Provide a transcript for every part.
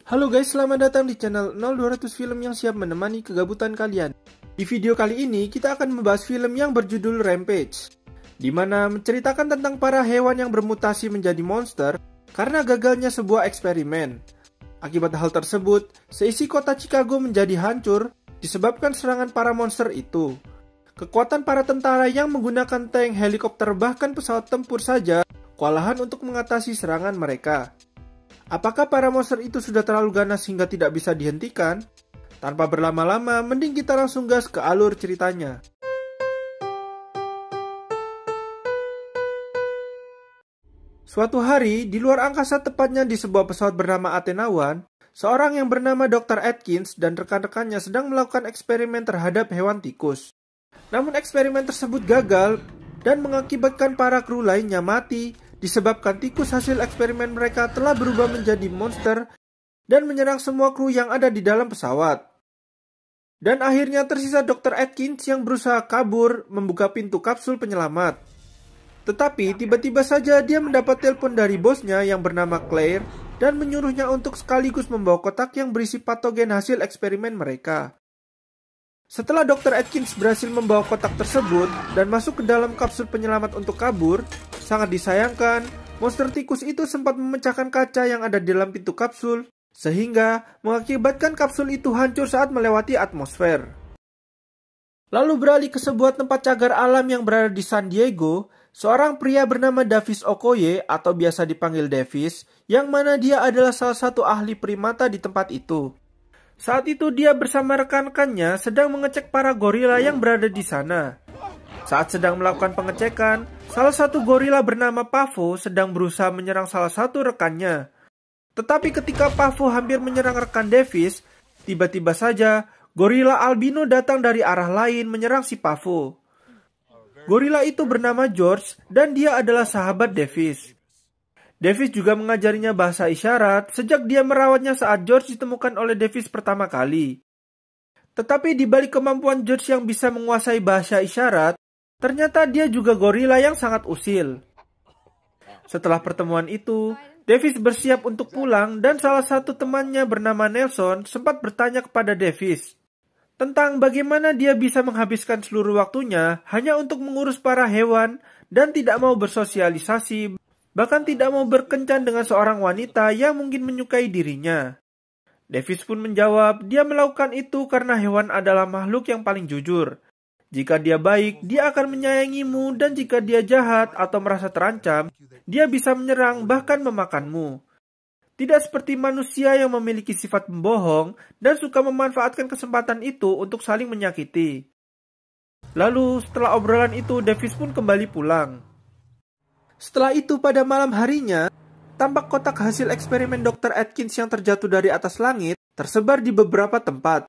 Halo guys, selamat datang di channel 0200 Film yang siap menemani kegabutan kalian. Di video kali ini, kita akan membahas film yang berjudul Rampage, di mana menceritakan tentang para hewan yang bermutasi menjadi monster karena gagalnya sebuah eksperimen. Akibat hal tersebut, seisi kota Chicago menjadi hancur disebabkan serangan para monster itu. Kekuatan para tentara yang menggunakan tank, helikopter, bahkan pesawat tempur saja kewalahan untuk mengatasi serangan mereka. Apakah para monster itu sudah terlalu ganas hingga tidak bisa dihentikan? Tanpa berlama-lama, mending kita langsung gas ke alur ceritanya. Suatu hari, di luar angkasa tepatnya di sebuah pesawat bernama Athena 1, seorang yang bernama Dr. Atkins dan rekan-rekannya sedang melakukan eksperimen terhadap hewan tikus. Namun eksperimen tersebut gagal dan mengakibatkan para kru lainnya mati, disebabkan tikus hasil eksperimen mereka telah berubah menjadi monster dan menyerang semua kru yang ada di dalam pesawat. Dan akhirnya tersisa Dr. Atkins yang berusaha kabur membuka pintu kapsul penyelamat. Tetapi tiba-tiba saja dia mendapat telepon dari bosnya yang bernama Claire dan menyuruhnya untuk sekaligus membawa kotak yang berisi patogen hasil eksperimen mereka. Setelah Dr. Atkins berhasil membawa kotak tersebut dan masuk ke dalam kapsul penyelamat untuk kabur, sangat disayangkan, monster tikus itu sempat memecahkan kaca yang ada di dalam pintu kapsul, sehingga mengakibatkan kapsul itu hancur saat melewati atmosfer. Lalu beralih ke sebuah tempat cagar alam yang berada di San Diego, seorang pria bernama Davis Okoye atau biasa dipanggil Davis, yang mana dia adalah salah satu ahli primata di tempat itu. Saat itu dia bersama rekan-rekannya sedang mengecek para gorila yang berada di sana. Saat sedang melakukan pengecekan, salah satu gorila bernama Pavo sedang berusaha menyerang salah satu rekannya. Tetapi ketika Pavo hampir menyerang rekan Davis, tiba-tiba saja gorila albino datang dari arah lain menyerang si Pavo. Gorila itu bernama George dan dia adalah sahabat Davis. Davis juga mengajarinya bahasa isyarat sejak dia merawatnya saat George ditemukan oleh Davis pertama kali. Tetapi di balik kemampuan George yang bisa menguasai bahasa isyarat, ternyata dia juga gorila yang sangat usil. Setelah pertemuan itu, Davis bersiap untuk pulang dan salah satu temannya bernama Nelson sempat bertanya kepada Davis tentang bagaimana dia bisa menghabiskan seluruh waktunya hanya untuk mengurus para hewan dan tidak mau bersosialisasi, bahkan tidak mau berkencan dengan seorang wanita yang mungkin menyukai dirinya. Davis pun menjawab, dia melakukan itu karena hewan adalah makhluk yang paling jujur. Jika dia baik, dia akan menyayangimu, dan jika dia jahat atau merasa terancam, dia bisa menyerang bahkan memakanmu. Tidak seperti manusia yang memiliki sifat pembohong dan suka memanfaatkan kesempatan itu untuk saling menyakiti. Lalu setelah obrolan itu, Davis pun kembali pulang. Setelah itu pada malam harinya, tampak kotak hasil eksperimen Dr. Atkins yang terjatuh dari atas langit tersebar di beberapa tempat.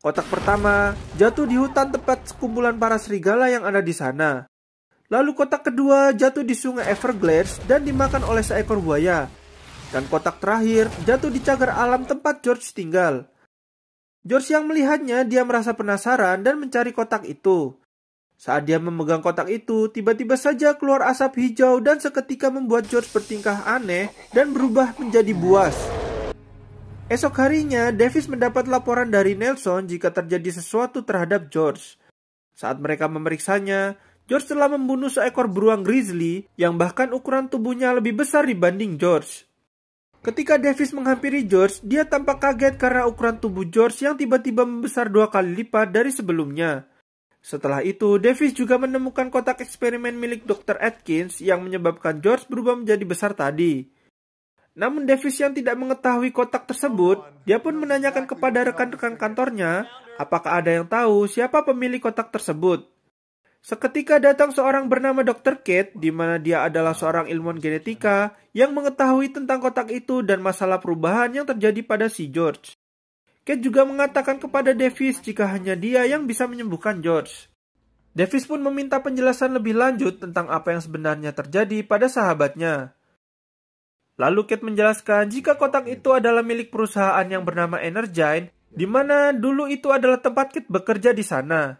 Kotak pertama jatuh di hutan tempat sekumpulan para serigala yang ada di sana. Lalu kotak kedua jatuh di sungai Everglades dan dimakan oleh seekor buaya. Dan kotak terakhir jatuh di cagar alam tempat George tinggal. George yang melihatnya, dia merasa penasaran dan mencari kotak itu. Saat dia memegang kotak itu, tiba-tiba saja keluar asap hijau dan seketika membuat George bertingkah aneh dan berubah menjadi buas. Esok harinya, Davis mendapat laporan dari Nelson jika terjadi sesuatu terhadap George. Saat mereka memeriksanya, George telah membunuh seekor beruang grizzly yang bahkan ukuran tubuhnya lebih besar dibanding George. Ketika Davis menghampiri George, dia tampak kaget karena ukuran tubuh George yang tiba-tiba membesar 2 kali lipat dari sebelumnya. Setelah itu, Davis juga menemukan kotak eksperimen milik Dr. Atkins yang menyebabkan George berubah menjadi besar tadi. Namun Davis yang tidak mengetahui kotak tersebut, dia pun menanyakan kepada rekan-rekan kantornya apakah ada yang tahu siapa pemilik kotak tersebut. Seketika datang seorang bernama Dr. Kate, di mana dia adalah seorang ilmuwan genetika yang mengetahui tentang kotak itu dan masalah perubahan yang terjadi pada si George. Kate juga mengatakan kepada Davis jika hanya dia yang bisa menyembuhkan George. Davis pun meminta penjelasan lebih lanjut tentang apa yang sebenarnya terjadi pada sahabatnya. Lalu Kate menjelaskan jika kotak itu adalah milik perusahaan yang bernama Energine, di mana dulu itu adalah tempat Kate bekerja di sana.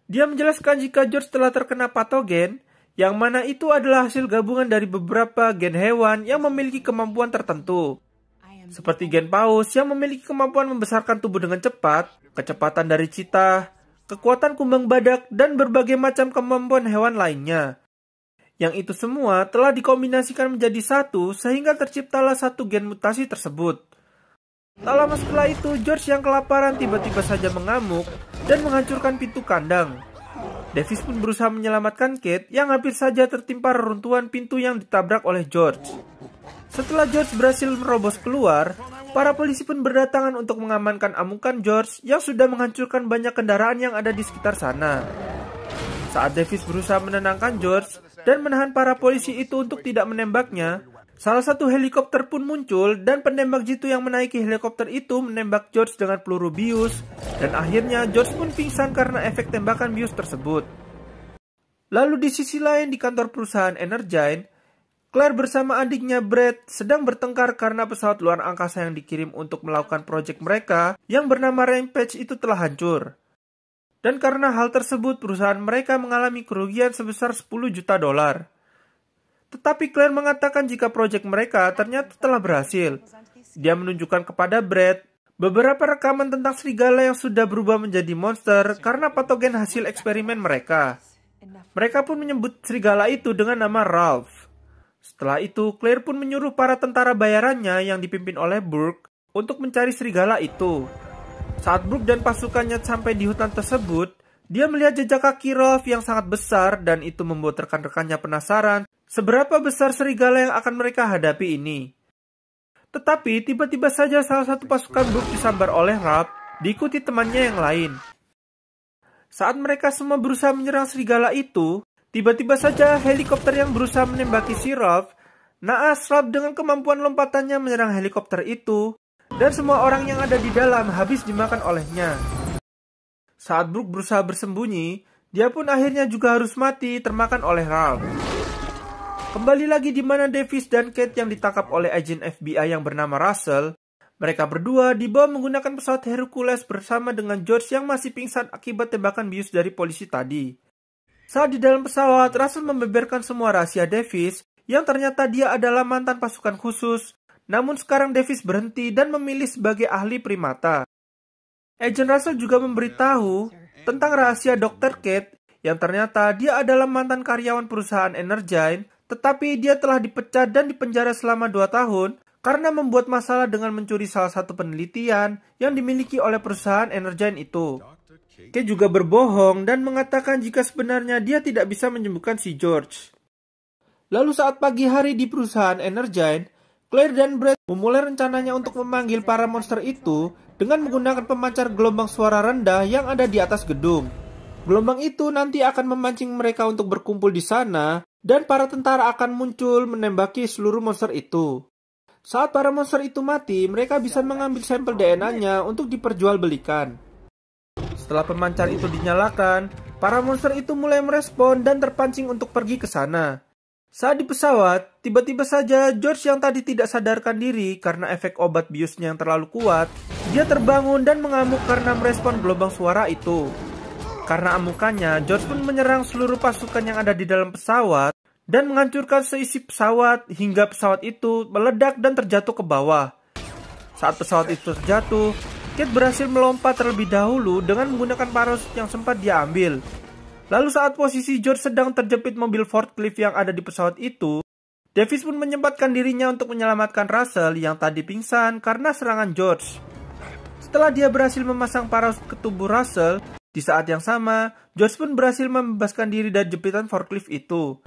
Dia menjelaskan jika George telah terkena patogen, yang mana itu adalah hasil gabungan dari beberapa gen hewan yang memiliki kemampuan tertentu. seperti gen paus yang memiliki kemampuan membesarkan tubuh dengan cepat, kecepatan dari cheetah, kekuatan kumbang badak, dan berbagai macam kemampuan hewan lainnya. Yang itu semua telah dikombinasikan menjadi satu sehingga terciptalah satu gen mutasi tersebut. Tak lama setelah itu, George yang kelaparan tiba-tiba saja mengamuk dan menghancurkan pintu kandang. Davis pun berusaha menyelamatkan Kate yang hampir saja tertimpa reruntuhan pintu yang ditabrak oleh George. Setelah George berhasil merobos keluar, para polisi pun berdatangan untuk mengamankan amukan George yang sudah menghancurkan banyak kendaraan yang ada di sekitar sana. Saat Davis berusaha menenangkan George dan menahan para polisi itu untuk tidak menembaknya, salah satu helikopter pun muncul dan penembak jitu yang menaiki helikopter itu menembak George dengan peluru bius dan akhirnya George pun pingsan karena efek tembakan bius tersebut. Lalu di sisi lain di kantor perusahaan Energine, Claire bersama adiknya Brett sedang bertengkar karena pesawat luar angkasa yang dikirim untuk melakukan proyek mereka yang bernama Rampage itu telah hancur. Dan karena hal tersebut perusahaan mereka mengalami kerugian sebesar 10 juta dolar. Tetapi Claire mengatakan jika proyek mereka ternyata telah berhasil. Dia menunjukkan kepada Brett beberapa rekaman tentang serigala yang sudah berubah menjadi monster karena patogen hasil eksperimen mereka. Mereka pun menyebut serigala itu dengan nama Ralph. Setelah itu, Claire pun menyuruh para tentara bayarannya yang dipimpin oleh Burke untuk mencari serigala itu. Saat Burke dan pasukannya sampai di hutan tersebut, dia melihat jejak kaki Ralph yang sangat besar dan itu membuat rekan-rekannya penasaran seberapa besar serigala yang akan mereka hadapi ini. Tetapi tiba-tiba saja salah satu pasukan Burke disambar oleh Ralph, diikuti temannya yang lain. Saat mereka semua berusaha menyerang serigala itu, tiba-tiba saja helikopter yang berusaha menembaki si Ralph, naas Ralph dengan kemampuan lompatannya menyerang helikopter itu, dan semua orang yang ada di dalam habis dimakan olehnya. Saat Burke berusaha bersembunyi, dia pun akhirnya juga harus mati termakan oleh Ralph. Kembali lagi di mana Davis dan Kate yang ditangkap oleh agen FBI yang bernama Russell, mereka berdua dibawa menggunakan pesawat Hercules bersama dengan George yang masih pingsan akibat tembakan bius dari polisi tadi. Saat di dalam pesawat, Russell membeberkan semua rahasia Davis yang ternyata dia adalah mantan pasukan khusus, namun sekarang Davis berhenti dan memilih sebagai ahli primata. Agen Russell juga memberitahu tentang rahasia Dr. Kate yang ternyata dia adalah mantan karyawan perusahaan Energine, tetapi dia telah dipecat dan dipenjara selama 2 tahun karena membuat masalah dengan mencuri salah satu penelitian yang dimiliki oleh perusahaan Energine itu. Kate juga berbohong dan mengatakan jika sebenarnya dia tidak bisa menyembuhkan si George. Lalu saat pagi hari di perusahaan Energine, Claire dan Brett memulai rencananya untuk memanggil para monster itu dengan menggunakan pemancar gelombang suara rendah yang ada di atas gedung. Gelombang itu nanti akan memancing mereka untuk berkumpul di sana dan para tentara akan muncul menembaki seluruh monster itu. Saat para monster itu mati, mereka bisa mengambil sampel DNA-nya untuk diperjualbelikan. Setelah pemancar itu dinyalakan, para monster itu mulai merespon dan terpancing untuk pergi ke sana. Saat di pesawat, tiba-tiba saja George yang tadi tidak sadarkan diri karena efek obat biusnya yang terlalu kuat, dia terbangun dan mengamuk karena merespon gelombang suara itu. Karena amukannya, George pun menyerang seluruh pasukan yang ada di dalam pesawat dan menghancurkan seisi pesawat hingga pesawat itu meledak dan terjatuh ke bawah. Saat pesawat itu terjatuh, Kate berhasil melompat terlebih dahulu dengan menggunakan parasut yang sempat dia ambil. Lalu saat posisi George sedang terjepit mobil forklift yang ada di pesawat itu, Davis pun menyempatkan dirinya untuk menyelamatkan Russell yang tadi pingsan karena serangan George. Setelah dia berhasil memasang parasut ke tubuh Russell, di saat yang sama, George pun berhasil membebaskan diri dari jepitan forklift itu.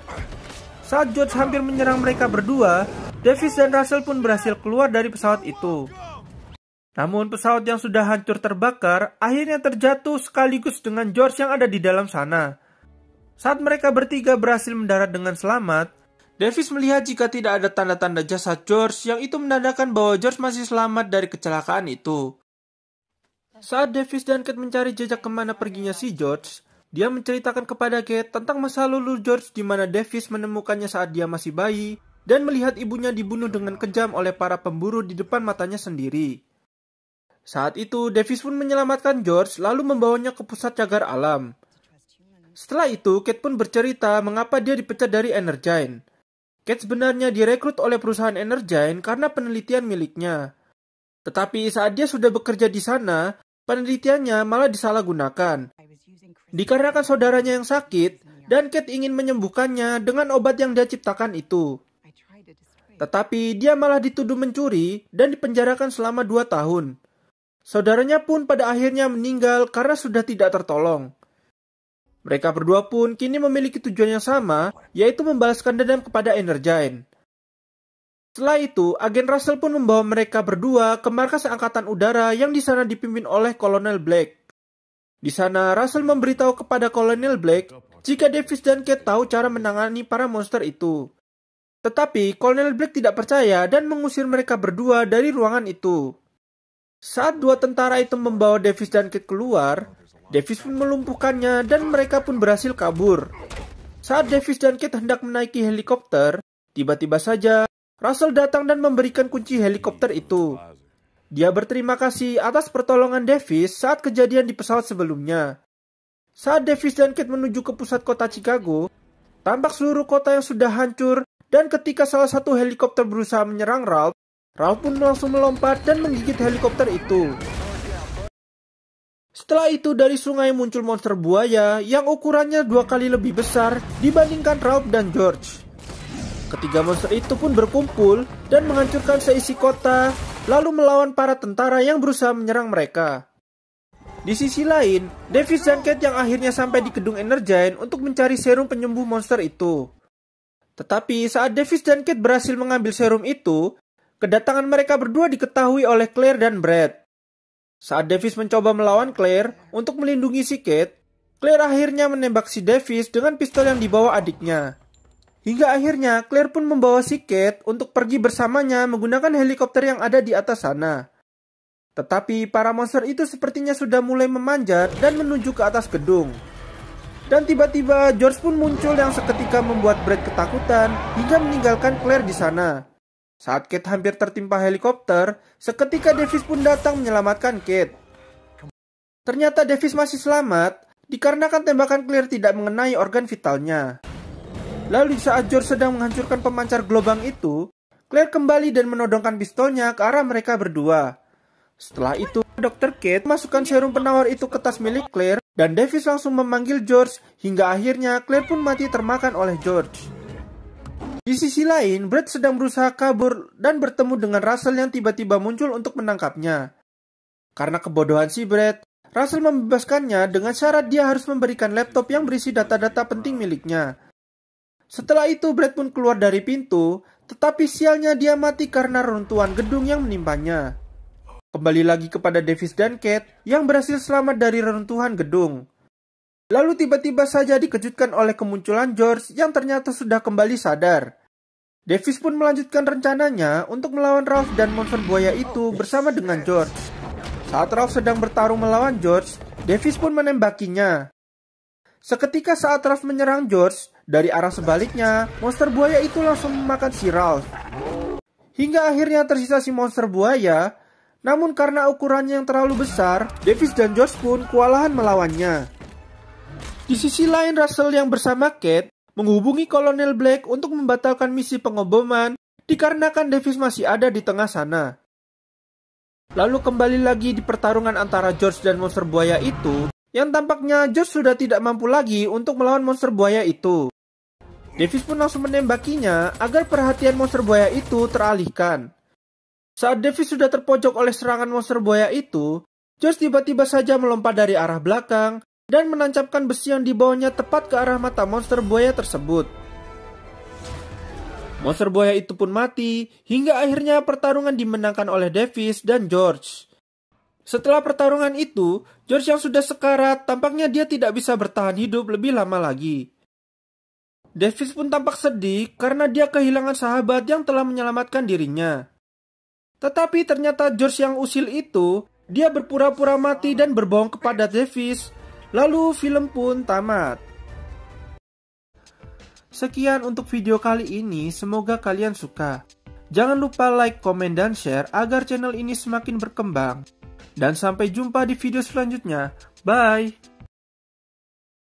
Saat George hampir menyerang mereka berdua, Davis dan Russell pun berhasil keluar dari pesawat itu. Namun pesawat yang sudah hancur terbakar akhirnya terjatuh sekaligus dengan George yang ada di dalam sana. Saat mereka bertiga berhasil mendarat dengan selamat, Davis melihat jika tidak ada tanda-tanda jasad George yang itu menandakan bahwa George masih selamat dari kecelakaan itu. Saat Davis dan Kate mencari jejak kemana perginya si George, dia menceritakan kepada Kate tentang masa lalu George di mana Davis menemukannya saat dia masih bayi dan melihat ibunya dibunuh dengan kejam oleh para pemburu di depan matanya sendiri. Saat itu, Davis pun menyelamatkan George lalu membawanya ke pusat cagar alam. Setelah itu, Kate pun bercerita mengapa dia dipecat dari Energine. Kate sebenarnya direkrut oleh perusahaan Energine karena penelitian miliknya. Tetapi saat dia sudah bekerja di sana, penelitiannya malah disalahgunakan. Dikarenakan saudaranya yang sakit, dan Kate ingin menyembuhkannya dengan obat yang dia ciptakan itu. Tetapi dia malah dituduh mencuri dan dipenjarakan selama 2 tahun. Saudaranya pun pada akhirnya meninggal karena sudah tidak tertolong. Mereka berdua pun kini memiliki tujuan yang sama, yaitu membalaskan dendam kepada Energyne. Setelah itu, agen Russell pun membawa mereka berdua ke markas angkatan udara yang di sana dipimpin oleh Kolonel Black. Di sana, Russell memberitahu kepada Kolonel Black jika Davis dan Kate tahu cara menangani para monster itu. Tetapi, Kolonel Black tidak percaya dan mengusir mereka berdua dari ruangan itu. Saat 2 tentara itu membawa Davis dan Kate keluar, Davis pun melumpuhkannya dan mereka pun berhasil kabur. Saat Davis dan Kate hendak menaiki helikopter, tiba-tiba saja Russell datang dan memberikan kunci helikopter itu. Dia berterima kasih atas pertolongan Davis saat kejadian di pesawat sebelumnya. Saat Davis dan Kate menuju ke pusat kota Chicago, tampak seluruh kota yang sudah hancur, dan ketika salah satu helikopter berusaha menyerang Ralph, Ralph pun langsung melompat dan menggigit helikopter itu. Setelah itu dari sungai muncul monster buaya yang ukurannya 2 kali lebih besar dibandingkan Ralph dan George. Ketiga monster itu pun berkumpul dan menghancurkan seisi kota, lalu melawan para tentara yang berusaha menyerang mereka. Di sisi lain, Davis dan Kate yang akhirnya sampai di gedung Energyne untuk mencari serum penyembuh monster itu. Tetapi saat Davis dan Kate berhasil mengambil serum itu, kedatangan mereka berdua diketahui oleh Claire dan Brad. Saat Davis mencoba melawan Claire untuk melindungi si Kate, Claire akhirnya menembak si Davis dengan pistol yang dibawa adiknya. Hingga akhirnya Claire pun membawa si Kate untuk pergi bersamanya menggunakan helikopter yang ada di atas sana. Tetapi para monster itu sepertinya sudah mulai memanjat dan menuju ke atas gedung. Dan tiba-tiba George pun muncul yang seketika membuat Brad ketakutan hingga meninggalkan Claire di sana. Saat Kate hampir tertimpa helikopter, seketika Davis pun datang menyelamatkan Kate. Ternyata Davis masih selamat dikarenakan tembakan Claire tidak mengenai organ vitalnya. Lalu saat George sedang menghancurkan pemancar gelombang itu, Claire kembali dan menodongkan pistolnya ke arah mereka berdua. Setelah itu, Dr. Kate masukkan serum penawar itu ke tas milik Claire, dan Davis langsung memanggil George, hingga akhirnya Claire pun mati termakan oleh George. Di sisi lain, Brad sedang berusaha kabur dan bertemu dengan Russell yang tiba-tiba muncul untuk menangkapnya. Karena kebodohan si Brad, Russell membebaskannya dengan syarat dia harus memberikan laptop yang berisi data-data penting miliknya. Setelah itu Brad pun keluar dari pintu, tetapi sialnya dia mati karena reruntuhan gedung yang menimpanya. Kembali lagi kepada Davis dan Kate yang berhasil selamat dari reruntuhan gedung. Lalu tiba-tiba saja dikejutkan oleh kemunculan George yang ternyata sudah kembali sadar. Davis pun melanjutkan rencananya untuk melawan Ralph dan monster buaya itu bersama dengan George. Saat Ralph sedang bertarung melawan George, Davis pun menembakinya. Seketika saat Ralph menyerang George, dari arah sebaliknya, monster buaya itu langsung memakan si Ralph. Hingga akhirnya tersisa si monster buaya, namun karena ukurannya yang terlalu besar, Davis dan George pun kewalahan melawannya. Di sisi lain, Russell yang bersama Kate menghubungi Kolonel Black untuk membatalkan misi pengeboman dikarenakan Davis masih ada di tengah sana. Lalu kembali lagi di pertarungan antara George dan monster buaya itu, yang tampaknya George sudah tidak mampu lagi untuk melawan monster buaya itu. Davis pun langsung menembakinya agar perhatian monster buaya itu teralihkan. Saat Davis sudah terpojok oleh serangan monster buaya itu, George tiba-tiba saja melompat dari arah belakang dan menancapkan besi yang dibawanya tepat ke arah mata monster buaya tersebut. Monster buaya itu pun mati, hingga akhirnya pertarungan dimenangkan oleh Davis dan George. Setelah pertarungan itu, George yang sudah sekarat, tampaknya dia tidak bisa bertahan hidup lebih lama lagi. Davis pun tampak sedih karena dia kehilangan sahabat yang telah menyelamatkan dirinya. Tetapi ternyata George yang usil itu, dia berpura-pura mati dan berbohong kepada Davis. Lalu film pun tamat. Sekian untuk video kali ini, semoga kalian suka. Jangan lupa like, komen, dan share agar channel ini semakin berkembang. Dan sampai jumpa di video selanjutnya. Bye!